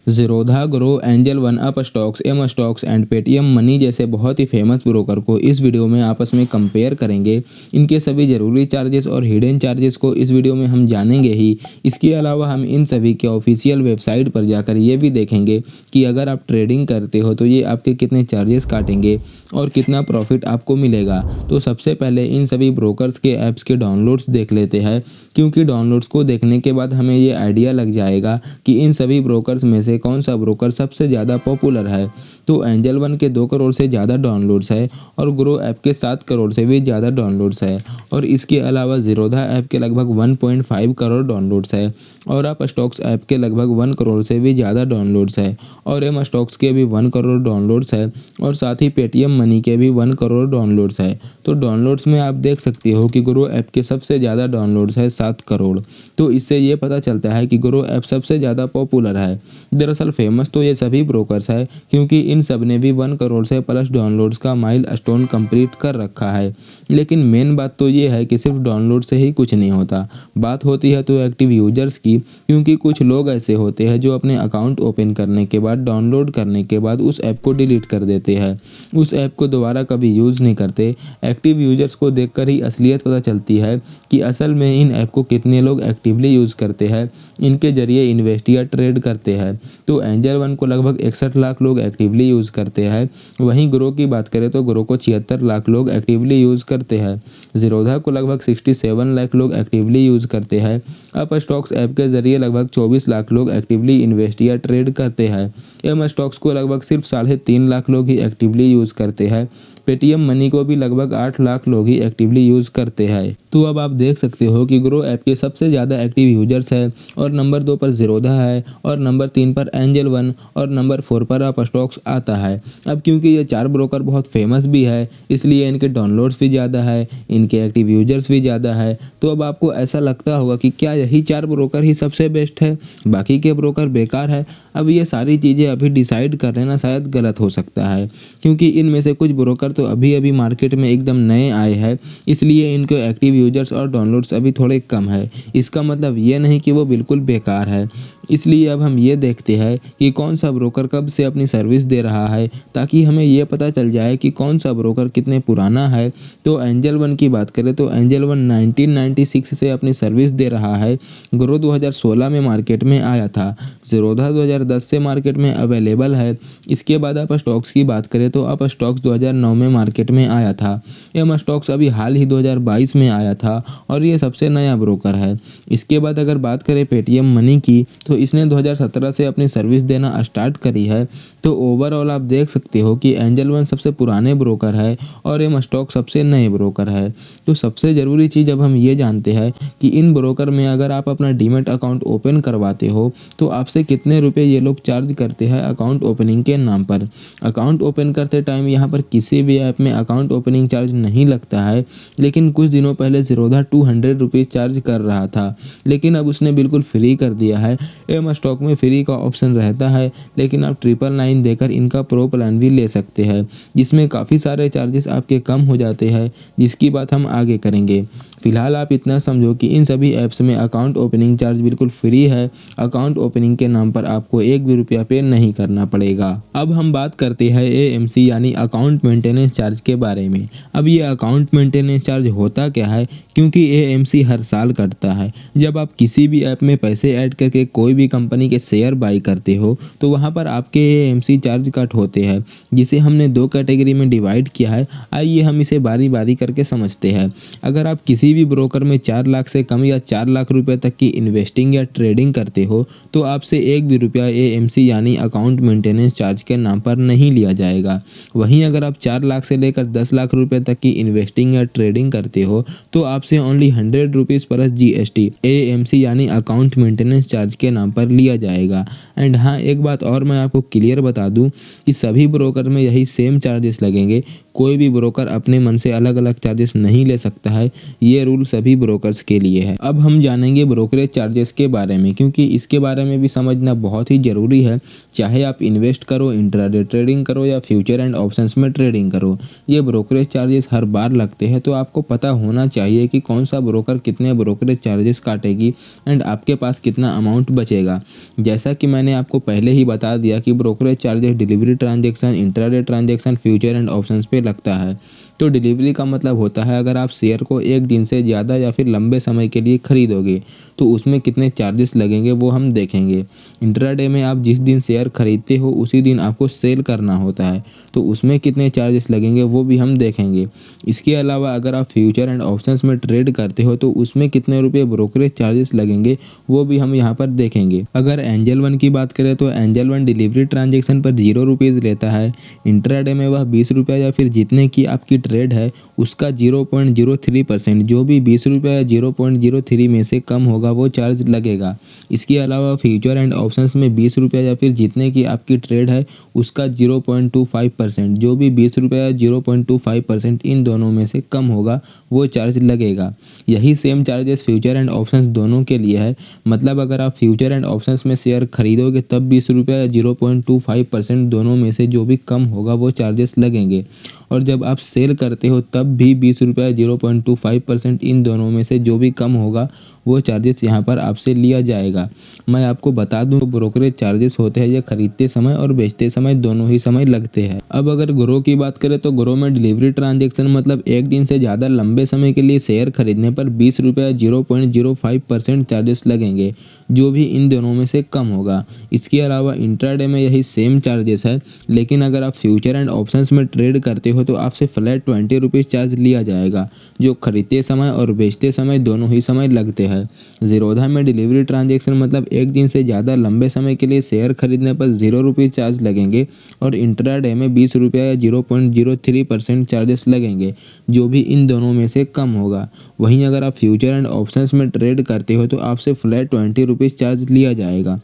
Zerodha, Groww, Angel One, Upstox, M stocks and Paytm Money जैसे बहुत ही famous broker को इस वीडियो में आपस में कंपेयर करेंगे। इनके सभी ज़रूरी चार्जेस और हिडन चार्जेस को इस वीडियो में हम जानेंगे ही। इसके अलावा हम इन सभी के ऑफिशियल वेबसाइट पर जाकर ये भी देखेंगे कि अगर आप ट्रेडिंग करते हो तो ये आपके कितने चार्जेस काटेंगे और कितना प्रॉफिट आपको मिलेगा। तो सबसे पहले इन सभी ब्रोकर्स के ऐप्स के डाउनलोड्स देख लेते हैं, क्योंकि डाउनलोड्स को देखने के बाद हमें ये आइडिया लग जाएगा कि इन सभी ब्रोकर्स में से कौन सा ब्रोकर सबसे ज़्यादा पॉपुलर है। तो एंजल वन के 2 करोड़ से ज़्यादा डाउनलोड्स है और ग्रो ऐप के 7 करोड़ से भी ज़्यादा डाउनलोड्स है और इसके अलावा ज़ीरोधा ऐप के लगभग 1.5 करोड़ डाउनलोड्स है और अप स्टॉक्स ऐप के लगभग 1 करोड़ से भी ज़्यादा डाउनलोड्स है और एम स्टॉक्स के भी 1 करोड़ डाउनलोड्स है और साथ ही पेटीएम मनी के भी 1 करोड़ डाउनलोड्स है। तो डाउनलोड्स में आप देख सकते हो कि ग्रो ऐप के सबसे ज़्यादा डाउनलोड्स है 7 करोड़। तो इससे ये पता चलता है कि ग्रो ऐप सबसे ज़्यादा पॉपुलर है। दरअसल फेमस तो ये सभी ब्रोकर्स है, क्योंकि इन सब ने भी 1 करोड़ से प्लस डाउनलोड्स का माइलस्टोन कंप्लीट कर रखा है। लेकिन मेन बात तो ये है कि सिर्फ डाउनलोड से ही कुछ नहीं होता, बात होती है तो एक्टिव यूजर्स की, क्योंकि कुछ लोग ऐसे होते हैं जो अपने अकाउंट ओपन करने के बाद, डाउनलोड करने के बाद उस ऐप को डिलीट कर देते हैं, उस ऐप को दोबारा कभी यूज़ नहीं करते। एक्टिव यूजर्स को देखकर ही असलियत पता चलती है कि असल में इन ऐप को कितने लोग एक्टिवली यूज़ करते हैं, इनके जरिए इन्वेस्ट या ट्रेड करते हैं। तो एंजल वन को लगभग 61 लाख लोग एक्टिवली यूज़ करते हैं। वहीं ग्रो की बात करें तो ग्रो को 76 लाख लोग एक्टिवली यूज़ करते हैं। ज़ीरोधा को लगभग 67 लाख लोग एक्टिवली यूज़ करते हैं। अप स्टॉक्स ऐप के जरिए लगभग 24 लाख लोग एक्टिवली इन्वेस्ट या ट्रेड करते हैं। एम स्टॉक्स को लगभग सिर्फ 3.5 लाख लोग ही एक्टिवली यूज़ करते हैं। पेटीएम मनी को भी लगभग 8 लाख लोग ही एक्टिवली यूज़ करते हैं। तो अब आप देख सकते हो कि ग्रो ऐप के सबसे ज़्यादा एक्टिव यूजर्स है और नंबर 2 पर ज़ीरोधा है और नंबर 3 पर एंजल वन और नंबर 4 पर अप स्टॉक्स आता है। अब क्योंकि ये 4 ब्रोकर बहुत फेमस भी है, इसलिए इनके डाउनलोड्स भी ज़्यादा है, इनके एक्टिव यूजर्स भी ज़्यादा है। तो अब आपको ऐसा लगता होगा कि क्या यही 4 ब्रोकर ही सबसे बेस्ट है, बाकी के ब्रोकर बेकार है। अब ये सारी चीज़ें अभी डिसाइड कर लेना शायद गलत हो सकता है, क्योंकि इनमें से कुछ ब्रोकर तो अभी अभी मार्केट में एकदम नए आए हैं, इसलिए इनके एक्टिव यूजर्स और डाउनलोड्स अभी थोड़े कम है। इसका मतलब ये नहीं कि वो बिल्कुल बेकार है। इसलिए अब हम ये देखते हैं कि कौन सा ब्रोकर कब से अपनी सर्विस दे रहा है, ताकि हमें ये पता चल जाए कि कौन सा ब्रोकर कितने पुराना है। तो एंजल वन की बात करें तो एंजल वन 1996 से अपनी सर्विस दे रहा है। ग्रो 2016 में मार्केट में आया था। ज़ीरोधा 2010 से मार्केट में अवेलेबल है। इसके बाद अप स्टॉक्स की बात करें तो अप स्टॉक्स 2009 में मार्केट में आया था। एम स्टॉक्स अभी हाल ही 2022 में आया था और ये सबसे नया ब्रोकर है। इसके बाद अगर बात करें पेटीएम मनी की तो इसने 2017 से अपनी सर्विस देना स्टार्ट करी है। तो ओवरऑल आप देख सकते हो कि एंजल वन सबसे पुराने ब्रोकर है और एम स्टॉक सबसे नए ब्रोकर है। तो सबसे ज़रूरी चीज़ अब हम ये जानते हैं कि इन ब्रोकर में अगर आप अपना डीमैट अकाउंट ओपन करवाते हो तो आपसे कितने रुपए ये लोग चार्ज करते हैं अकाउंट ओपनिंग के नाम पर। अकाउंट ओपन करते टाइम यहाँ पर किसी भी ऐप में अकाउंट ओपनिंग चार्ज नहीं लगता है, लेकिन कुछ दिनों पहले ज़ीरोधा 200 रुपीज़ चार्ज कर रहा था, लेकिन अब उसने बिल्कुल फ्री कर दिया है। एम स्टॉक में फ्री का ऑप्शन रहता है, लेकिन आप 999 देकर इनका प्रो प्लान भी ले सकते हैं, जिसमें काफ़ी सारे चार्जेस आपके कम हो जाते हैं, जिसकी बात हम आगे करेंगे। फिलहाल आप इतना समझो कि इन सभी ऐप्स में अकाउंट ओपनिंग चार्ज बिल्कुल फ्री है। अकाउंट ओपनिंग के नाम पर आपको 1 भी रुपया पे नहीं करना पड़ेगा। अब हम बात करते हैं AMC यानी अकाउंट मेंटेनेंस चार्ज के बारे में। अब ये अकाउंट मेंटेनेंस चार्ज होता क्या है, क्योंकि AMC हर साल कटता है। जब आप किसी भी ऐप में पैसे ऐड करके कोई भी कंपनी के शेयर बाई करते हो तो वहाँ पर आपके AMC चार्ज कट होते हैं, जिसे हमने 2 कैटेगरी में डिवाइड किया है। आइए हम इसे बारी बारी करके समझते हैं। अगर आप किसी भी ब्रोकर में 4 लाख से कम या 4 लाख रुपए तक की इन्वेस्टिंग या ट्रेडिंग करते हो तो आपसे 1 भी रुपया AMC यानी अकाउंट मेंटेनेंस चार्ज के नाम पर नहीं लिया जाएगा। वहीं अगर आप 4 लाख से लेकर 10 लाख रुपए तक की इन्वेस्टिंग या ट्रेडिंग करते हो तो आपसे only 100 rupees plus GST AMC यानी अकाउंट मेंटेनेंस चार्ज के नाम पर लिया जाएगा। एंड हाँ, एक बात और मैं आपको क्लियर बता दूं कि सभी ब्रोकर में यही सेम चार्जेस लगेंगे। कोई भी ब्रोकर अपने मन से अलग अलग चार्जेस नहीं ले सकता है। ये रूल सभी ब्रोकर्स के लिए है। अब हम जानेंगे ब्रोकरेज चार्जेस के बारे में, क्योंकि इसके बारे में भी समझना बहुत ही ज़रूरी है। चाहे आप इन्वेस्ट करो, इंट्राडे ट्रेडिंग करो या फ्यूचर एंड ऑप्शंस में ट्रेडिंग करो, ये ब्रोकरेज चार्जेस हर बार लगते हैं। तो आपको पता होना चाहिए कि कौन सा ब्रोकर कितने ब्रोकरेज चार्जेस काटेगी एंड आपके पास कितना अमाउंट बचेगा। जैसा कि मैंने आपको पहले ही बता दिया कि brokerage charges delivery transaction, intraday transaction, future and options पे लगता है। तो डिलीवरी का मतलब होता है अगर आप शेयर को एक दिन से ज़्यादा या फिर लंबे समय के लिए खरीदोगे तो उसमें कितने चार्जेस लगेंगे वो हम देखेंगे। इंट्राडे में आप जिस दिन शेयर खरीदते हो उसी दिन आपको सेल करना होता है, तो उसमें कितने चार्जेस लगेंगे वो भी हम देखेंगे। इसके अलावा अगर आप फ्यूचर एंड ऑप्शंस में ट्रेड करते हो तो उसमें कितने रुपये ब्रोकरेज चार्जेस लगेंगे वो भी हम यहाँ पर देखेंगे। अगर एंजल वन की बात करें तो एंजल वन डिलीवरी ट्रांजेक्शन पर 0 रुपीज़ लेता है। इंट्राडे में वह 20 रुपया या फिर जितने की आपकी ट्रेड है उसका 0.03%, जो भी 20 रुपया या 0.03 में से कम होगा वो चार्ज लगेगा। इसके अलावा फ्यूचर एंड ऑप्शंस में 20 रुपया या फिर जितने की आपकी ट्रेड है उसका 0.25%, जो भी 20 रुपया या 0.25% इन दोनों में से कम होगा वो चार्ज लगेगा। यही same charges future and options दोनों के लिए है। मतलब अगर आप फ्यूचर एंड ऑप्शंस में शेयर खरीदोगे तब 20 रुपया या 0.25% दोनों में से जो भी कम होगा वो चार्जेस लगेंगे, और जब आप सेल करते हो तब भी 20 रुपया 0.25% इन दोनों में से जो भी कम होगा वो चार्जेस यहाँ पर आपसे लिया जाएगा। मैं आपको बता दूं ब्रोकरेज चार्जेस होते हैं ये खरीदते समय और बेचते समय दोनों ही समय लगते हैं। अब अगर ग्रो की बात करें तो ग्रो में डिलीवरी ट्रांजैक्शन मतलब एक दिन से ज़्यादा लंबे समय के लिए शेयर खरीदने पर 20 रुपया 0.05% चार्जेस लगेंगे, जो भी इन दोनों में से कम होगा। इसके अलावा इंट्राडे में यही सेम चार्जेस है, लेकिन अगर आप फ्यूचर एंड ऑप्शंस में ट्रेड करते हो तो आपसे फ्लैट 20 रुपीज़ चार्ज लिया जाएगा, जो खरीदते समय और बेचते समय दोनों ही समय लगते हैं। जीरोधा में डिलीवरी ट्रांजैक्शन मतलब एक दिन से ज़्यादा लंबे समय के लिए शेयर खरीदने पर 0 रुपीज़ चार्ज लगेंगे, और इंट्राडे में 20 रुपया या 0.03% चार्जेस लगेंगे, जो भी इन दोनों में से कम होगा। वहीं अगर आप फ्यूचर एंड ऑप्शंस में ट्रेड करते हो तो आपसे फ्लैट 20 रुपीज़ चार्ज लिया जाएगा।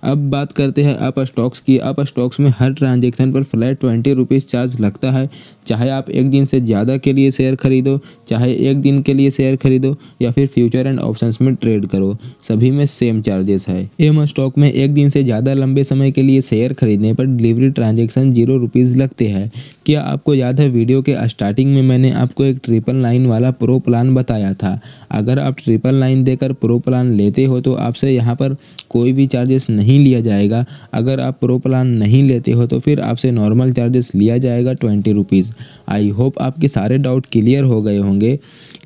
अब बात करते हैं अप स्टॉक्स की। अप स्टॉक्स में हर ट्रांजैक्शन पर फ्लैट 20 रुपीज़ चार्ज लगता है, चाहे आप एक दिन से ज़्यादा के लिए शेयर खरीदो, चाहे एक दिन के लिए शेयर खरीदो या फिर फ्यूचर एंड ऑप्शंस में ट्रेड करो, सभी में सेम चार्जेस है। एम स्टॉक में एक दिन से ज़्यादा लंबे समय के लिए शेयर खरीदने पर डिलीवरी ट्रांजैक्शन 0 रुपीज़ लगते हैं। क्या आपको याद है वीडियो के स्टार्टिंग में मैंने आपको एक 999 वाला प्रो प्लान बताया था? अगर आप 999 देकर प्रो प्लान लेते हो तो आपसे यहाँ पर कोई भी चार्जेस नहीं लिया जाएगा। अगर आप प्रो प्लान नहीं लेते हो तो फिर आपसे नॉर्मल चार्जेस लिया जाएगा 20 रुपीज़। आई होप आपके सारे डाउट क्लियर हो गए होंगे।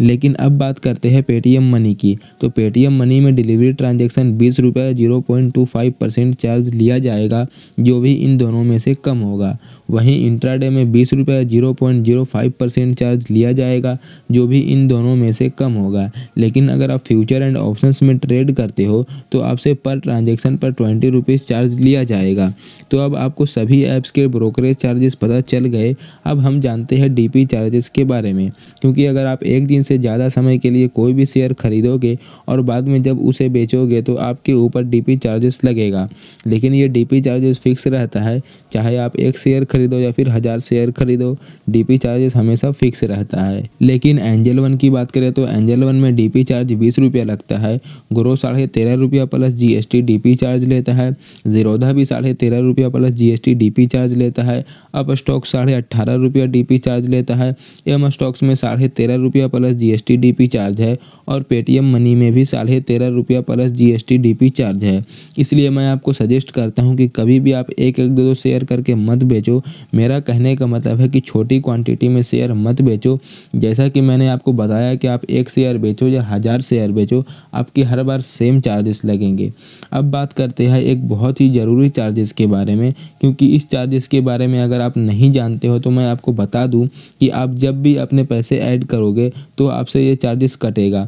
लेकिन अब बात करते हैं पेटीएम मनी की। तो पेटीएम मनी में डिलीवरी ट्रांजैक्शन 20 रुपया 0.25% चार्ज लिया जाएगा, जो भी इन दोनों में से कम होगा। वहीं इंट्राडे में 20 रुपया 0.05% चार्ज लिया जाएगा, जो भी इन दोनों में से कम होगा। लेकिन अगर आप फ्यूचर एंड ऑप्शंस में ट्रेड करते हो तो आपसे पर ट्रांजैक्शन पर 20 रुपीज़ चार्ज लिया जाएगा। तो अब आपको सभी ऐप्स के ब्रोकरेज चार्जेस पता चल गए। अब हम जानते हैं डीपी चार्जेस के बारे में, क्योंकि अगर आप एक दिन से ज़्यादा समय के लिए कोई भी शेयर खरीदोगे और बाद में जब उसे बेचोगे तो आपके ऊपर डीपी चार्जेस लगेगा। लेकिन ये डीपी चार्जेस फिक्स रहता है, चाहे आप एक शेयर खरीदो या फिर 1000 शेयर खरीदो, डीपी चार्जेस हमेशा फिक्स रहता है। लेकिन एंजल वन की बात करें तो एंजल वन में डीपी चार्ज 20 रुपया लगता है। ग्रो 13.5 रुपया प्लस जीएसटी डीपी चार्ज लेता है। जीरोधा भी 13.5 रुपया प्लस जीएसटी डीपी चार्ज लेता है। अप स्टॉक 18.5 रुपया डीपी चार्ज लेता है। एम स्टॉक्स में 13.5 रुपया प्लस जीएसटी डीपी चार्ज है, और पेटीएम मनी में भी 13.5 रुपया प्लस जीएसटी डीपी चार्ज है। इसलिए मैं आपको सजेस्ट करता हूं कि कभी भी आप एक एक दो शेयर करके मत बेचो। मेरा कहने का मतलब है कि छोटी क्वांटिटी में शेयर मत बेचो। जैसा कि मैंने आपको बताया कि आप एक शेयर बेचो या 1000 शेयर बेचो, आपके हर बार सेम चार्जेस लगेंगे। अब बात करते हैं एक बहुत ही ज़रूरी चार्जेस के बारे में, क्योंकि इस चार्जेस के बारे में अगर आप नहीं जानते हो तो मैं आपको बता दूं कि आप जब भी अपने पैसे ऐड करोगे तो आपसे ये चार्जेस कटेगा।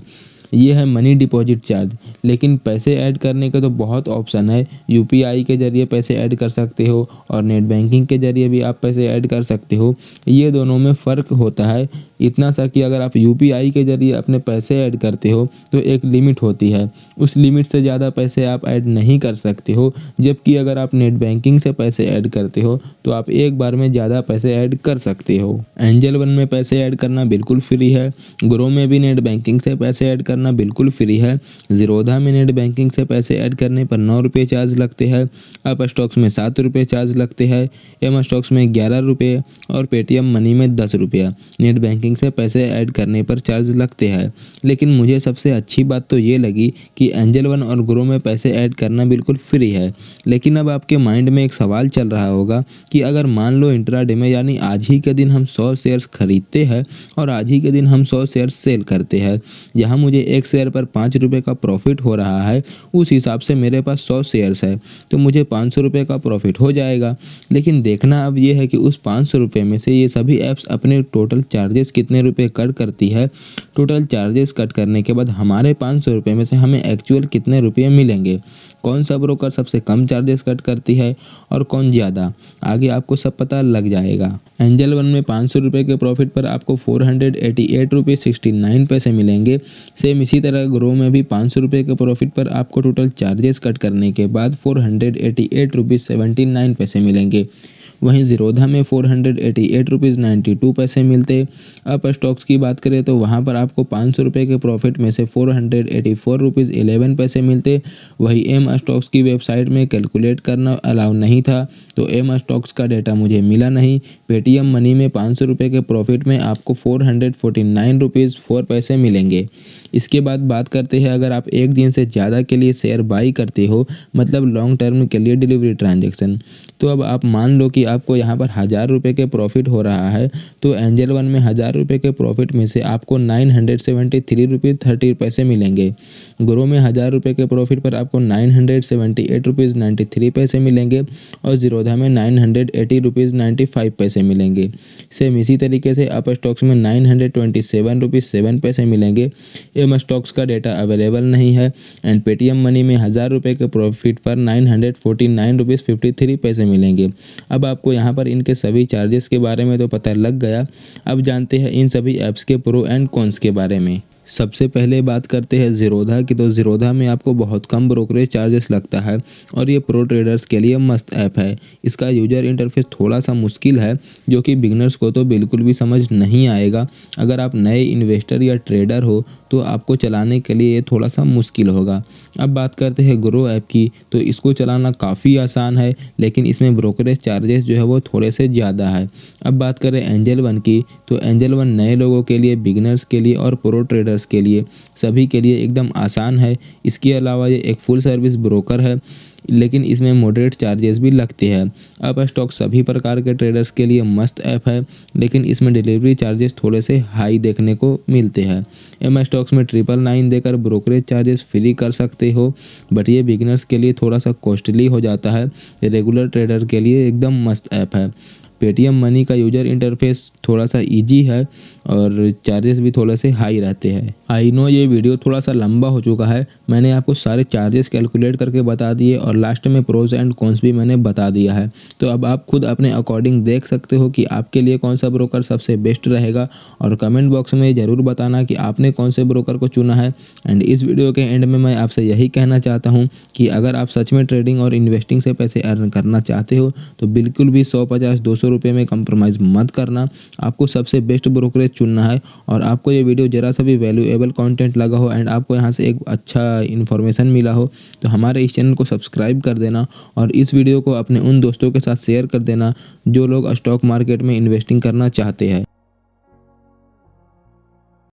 ये है मनी डिपॉजिट चार्ज। लेकिन पैसे ऐड करने के तो बहुत ऑप्शन है। यूपीआई के ज़रिए पैसे ऐड कर सकते हो और नेट बैंकिंग के ज़रिए भी आप पैसे ऐड कर सकते हो। ये दोनों में फ़र्क होता है। इतना सा कि अगर आप यूपीआई के ज़रिए अपने पैसे ऐड करते हो तो एक लिमिट होती है, उस लिमिट से ज़्यादा पैसे आप ऐड नहीं कर सकते हो। जबकि अगर आप नेट बैंकिंग से पैसे ऐड करते हो तो आप एक बार में ज़्यादा पैसे ऐड कर सकते हो। एंजल वन में पैसे ऐड करना बिल्कुल फ्री है। ग्रो में भी नेट बैंकिंग से पैसे ऐड करना बिल्कुल फ्री है। ज़ीरोधा में नेट बैंकिंग से पैसे ऐड करने पर 9 रुपये चार्ज लगते हैं। अप स्टॉक्स में 7 रुपये चार्ज लगते हैं। एम स्टॉक्स में 11 रुपये और पेटीएम मनी में 10 रुपया नेट बैंकिंग से पैसे ऐड करने पर चार्ज लगते हैं। लेकिन मुझे सबसे अच्छी बात तो ये लगी कि एंजल वन और ग्रो में पैसे ऐड करना बिल्कुल फ्री है। लेकिन अब आपके माइंड में एक सवाल चल रहा होगा कि अगर मान लो इंट्राडे में यानी आज ही के दिन हम 100 शेयर्स खरीदते हैं और आज ही के दिन हम 100 शेयर्स सेल करते हैं, जहां मुझे एक शेयर पर 5 रुपये का प्रॉफिट हो रहा है, उस हिसाब से मेरे पास 100 शेयर्स है तो मुझे 500 रुपये का प्रॉफिट हो जाएगा। लेकिन देखना अब ये है कि उस 500 रुपये में से ये सभी ऐप्स अपने टोटल चार्जेस कितने रुपये कट करती है। टोटल चार्जेस कट करने के बाद हमारे 500 रुपये में से हमें एक्चुअल कितने रुपये मिलेंगे, कौन सा ब्रोकर सबसे कम चार्जेस कट करती है और कौन ज़्यादा, आगे आपको सब पता लग जाएगा। एंजल वन में 500 रुपये के प्रॉफिट पर आपको 488 रुपये 69 पैसे मिलेंगे। सेम इसी तरह ग्रो में भी 500 रुपये के प्रॉफिट पर आपको टोटल चार्जेस कट करने के बाद 488 रुपये 79 पैसे मिलेंगे। वहीं ज़ीरोधा में 488 रुपीज़ 92 पैसे मिलते। अप स्टॉक्स की बात करें तो वहां पर आपको 500 रुपये के प्रॉफिट में से 484 रुपीज़ 11 पैसे मिलते। वहीं एम स्टॉक्स की वेबसाइट में कैलकुलेट करना अलाउ नहीं था तो एम स्टॉक्स का डेटा मुझे मिला नहीं। पेटीएम मनी में 500 रुपये के प्रॉफिट में आपको 449 रुपीज़ 4 पैसे मिलेंगे। इसके बाद बात करते हैं अगर आप एक दिन से ज़्यादा के लिए शेयर बाई करते हो, मतलब लॉन्ग टर्म के लिए डिलीवरी ट्रांजैक्शन, तो अब आप मान लो कि आपको यहाँ पर 1000 रुपये के प्रॉफिट हो रहा है तो एंजल वन में 1000 रुपये के प्रॉफिट में से आपको 973 रुपये 30 पैसे मिलेंगे। ग्रो में 1000 रुपये के प्रॉफिट पर आपको 978 रुपीज़ 93 पैसे मिलेंगे और ज़ीरोधा में 980 रुपीज़ 95 पैसे मिलेंगे। सेम इसी तरीके से अप स्टॉक्स में 927 रुपीज़ 7 पैसे मिलेंगे। एम स्टॉक्स का डेटा अवेलेबल नहीं है। एंड पेटीएम मनी में 1000 रुपये के प्रॉफिट पर 949 रुपीज़ 53 पैसे मिलेंगे। अब आपको यहाँ पर इनके सभी चार्जेस के बारे में तो पता लग गया। अब जानते हैं इन सभी ऐप्स के प्रो एंड कॉन्स के बारे में। सबसे पहले बात करते हैं ज़ीरोधा की, तो ज़ीरोधा में आपको बहुत कम ब्रोकरेज चार्जेस लगता है और ये प्रो ट्रेडर्स के लिए मस्त ऐप है। इसका यूजर इंटरफेस थोड़ा सा मुश्किल है जो कि बिगनर्स को तो बिल्कुल भी समझ नहीं आएगा। अगर आप नए इन्वेस्टर या ट्रेडर हो तो आपको चलाने के लिए ये थोड़ा सा मुश्किल होगा। अब बात करते हैं ग्रो ऐप की, तो इसको चलाना काफ़ी आसान है लेकिन इसमें ब्रोकरेज चार्जेस जो है वो थोड़े से ज़्यादा है। अब बात करें एंजल वन की, तो एंजल वन नए लोगों के लिए, बिगनर्स के लिए और प्रो ट्रेडर्स के लिए, सभी के लिए एकदम आसान है। इसके अलावा ये एक फुल सर्विस ब्रोकर है लेकिन इसमें मॉडरेट चार्जेस भी लगते हैं। अप स्टॉक सभी प्रकार के ट्रेडर्स के लिए मस्त ऐप है लेकिन इसमें डिलीवरी चार्जेस थोड़े से हाई देखने को मिलते हैं। एम स्टॉक्स में 999 देकर ब्रोकरेज चार्जेस फ्री कर सकते हो बट ये बिगिनर्स के लिए थोड़ा सा कॉस्टली हो जाता है। रेगुलर ट्रेडर के लिए एकदम मस्त ऐप है। पेटीएम मनी का यूजर इंटरफेस थोड़ा सा इजी है और चार्जेस भी थोड़े से हाई रहते हैं। आई नो ये वीडियो थोड़ा सा लंबा हो चुका है, मैंने आपको सारे चार्जेस कैलकुलेट करके बता दिए और लास्ट में प्रोज एंड कॉन्स भी मैंने बता दिया है। तो अब आप खुद अपने अकॉर्डिंग देख सकते हो कि आपके लिए कौन सा ब्रोकर सबसे बेस्ट रहेगा और कमेंट बॉक्स में ज़रूर बताना कि आपने कौन से ब्रोकर को चुना है। एंड इस वीडियो के एंड में मैं आपसे यही कहना चाहता हूँ कि अगर आप सच में ट्रेडिंग और इन्वेस्टिंग से पैसे अर्न करना चाहते हो तो बिल्कुल भी 150-200 रुपये में कंप्रोमाइज़ मत करना। आपको सबसे बेस्ट ब्रोकरेज चुनना है। और आपको ये वीडियो जरा सा भी वैल्यूएबल कंटेंट लगा हो एंड आपको यहाँ से एक अच्छा इन्फॉर्मेशन मिला हो तो हमारे इस चैनल को सब्सक्राइब कर देना और इस वीडियो को अपने उन दोस्तों के साथ शेयर कर देना जो लोग स्टॉक मार्केट में इन्वेस्टिंग करना चाहते हैं।